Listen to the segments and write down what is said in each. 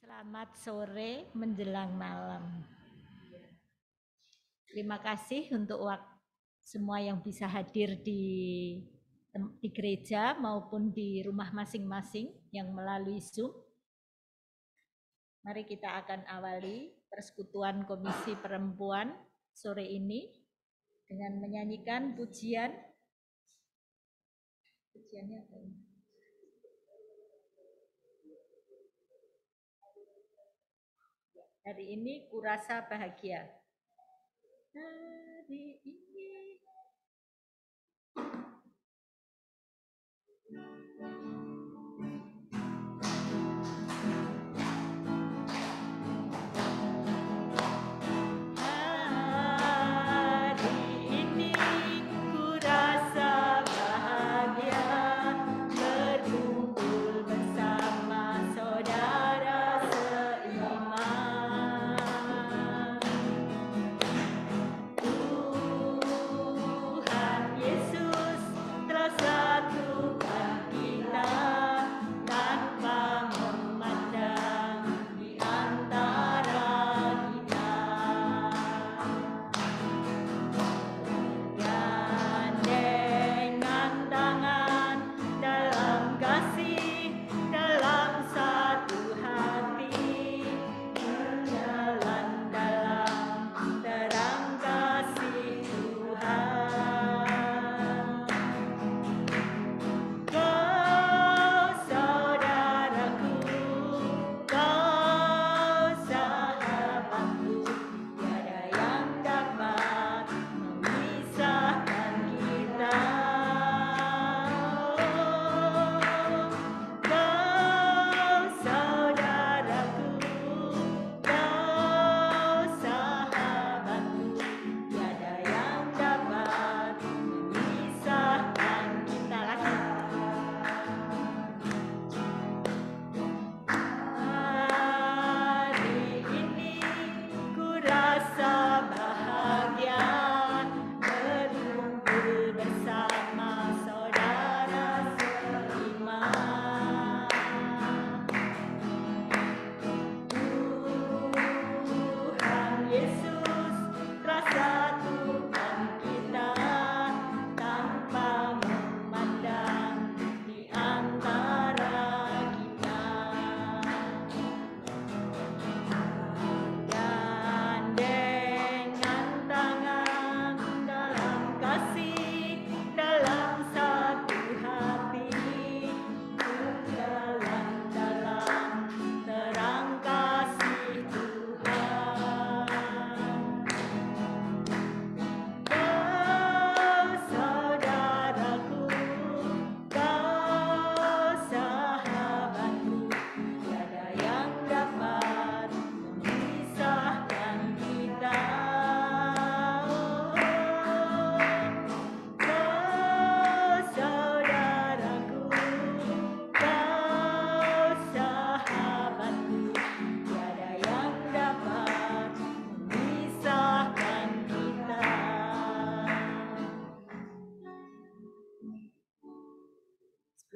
Selamat sore menjelang malam. Terima kasih untuk semua yang bisa hadir di gereja maupun di rumah masing-masing yang melalui Zoom. Mari kita akan awali persekutuan Komisi Perempuan sore ini dengan menyanyikan pujian. Pujiannya apa ini? Hari ini kurasa bahagia. Hari ini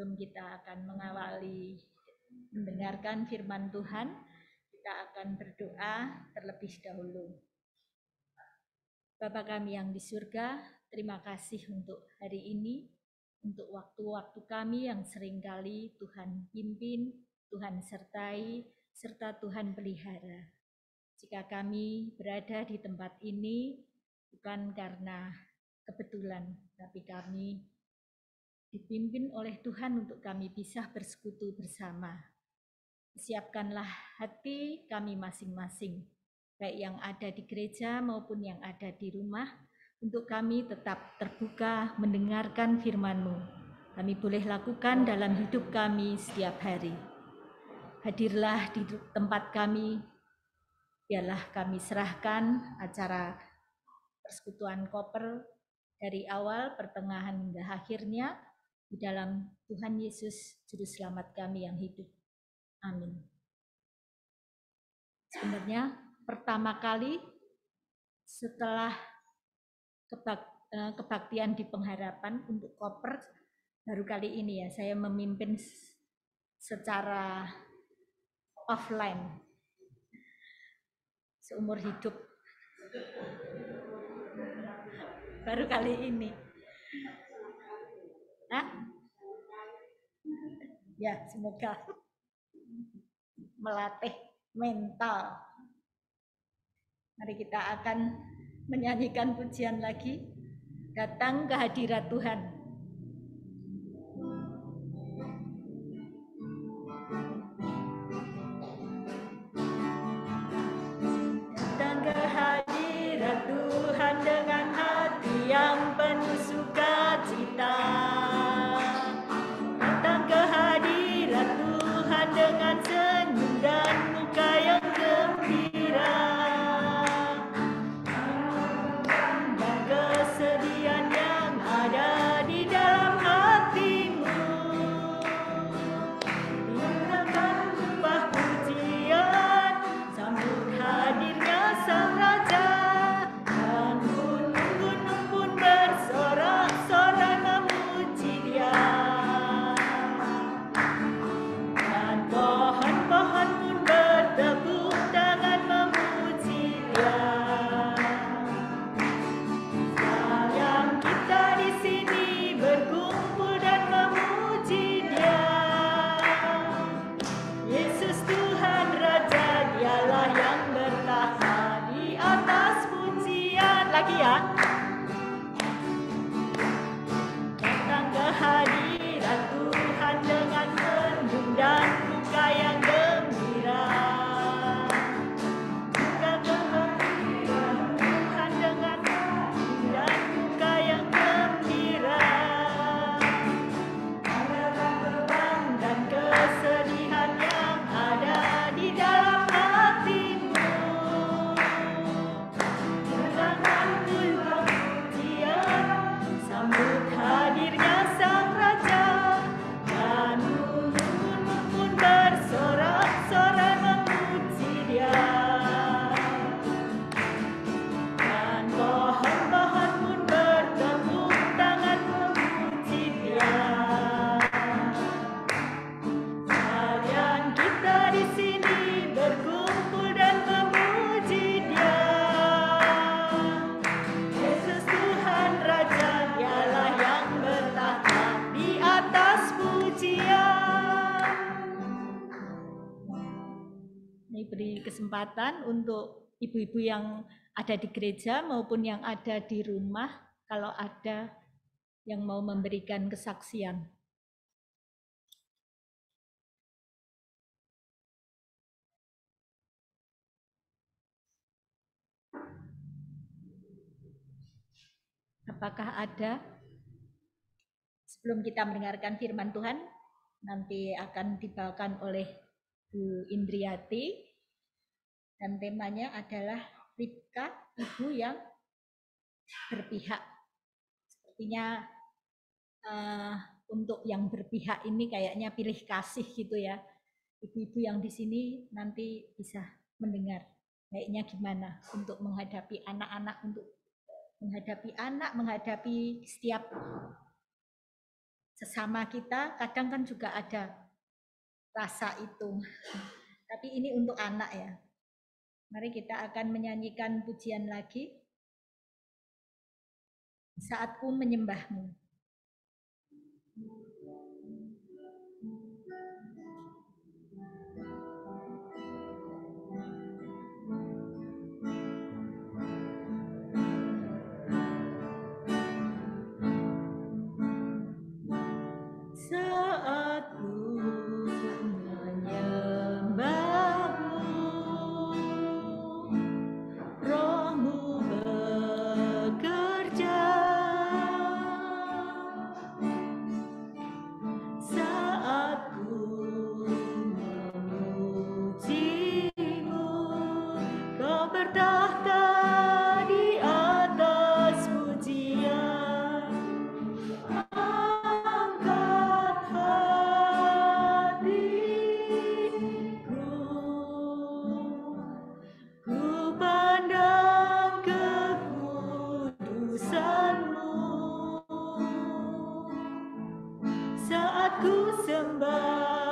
sebelum kita akan mengawali mendengarkan firman Tuhan, kita akan berdoa terlebih dahulu. Bapa kami yang di surga, terima kasih untuk hari ini, untuk waktu-waktu kami yang seringkali Tuhan pimpin, Tuhan sertai, serta Tuhan pelihara. Jika kami berada di tempat ini, bukan karena kebetulan, tapi kami dipimpin oleh Tuhan untuk kami bisa bersekutu bersama. Siapkanlah hati kami masing-masing, baik yang ada di gereja maupun yang ada di rumah, untuk kami tetap terbuka mendengarkan firman-Mu. Kami boleh lakukan dalam hidup kami setiap hari. Hadirlah di tempat kami, biarlah kami serahkan acara persekutuan koper dari awal, pertengahan hingga akhirnya di dalam Tuhan Yesus, Juru Selamat kami yang hidup. Amin. Sebenarnya pertama kali setelah kebaktian di pengharapan untuk koper, baru kali ini ya saya memimpin secara offline seumur hidup. Baru kali ini. Hah? Ya, semoga melatih mental. Mari kita akan menyanyikan pujian lagi. Datang ke hadirat Tuhan. Datang ke hadirat Tuhan dengan hati yang penuh sukacita. Datang ke hadirat Tuhan dengan senyum dan muka yang gembira. Dan kesedihan yang ada di dalam hatimu. Tinggalkan tumpah pujian, sambut hadirnya Sang Raja. Dan gunung-gunung pun bersorak-sorai memuji Dia. Dan pohon-pohon pun bertepuk tangan memuji Dia. Sayang kita di sini berkumpul dan memuji Dia. Yesus Tuhan Raja, Dialah yang bertahta di atas pujian. Lagi ya. Datang ke hadirat Tuhan dengan senyum dan muka yang gembira. Datang ke hadirat Tuhan dengan senyum dan muka yang gembira. Tinggalkan beban dan kesedihan yang ada di dalam hatimu. Dengan tumpah pujian, sambut hadirnya Sang Raja. Dan gunung-gunung pun bersorak-sorai memuji Dia. Dan pohon-pohon pun bertepuk tangan memuji Dia. Sekalian kita di sini berkumpul dan memuji Dia. Yesus Tuhan Raja, Dialah yang bertahta di atas pujian. Ini beri kesempatan untuk ibu-ibu yang ada di gereja maupun yang ada di rumah, kalau ada yang mau memberikan kesaksian. Apakah ada? Sebelum kita mendengarkan firman Tuhan, nanti akan dibawakan oleh Bu Indriati, dan temanya adalah Ribka, ibu yang berpihak. Sepertinya untuk yang berpihak ini kayaknya pilih kasih gitu ya. Ibu-ibu yang di sini nanti bisa mendengar kayaknya gimana untuk menghadapi anak-anak, untuk menghadapi anak, menghadapi setiap sesama kita. Kadang kan juga ada rasa itu, tapi ini untuk anak ya. Mari kita akan menyanyikan pujian lagi, Saatku Menyembahmu. Saatku menyembahmu, Roh-Mu bekerja. Saatku memujimu, Kau bertahta di atas pujian. Angkat hatiku, ku pandang kekudusan-Mu. Saat ku sembah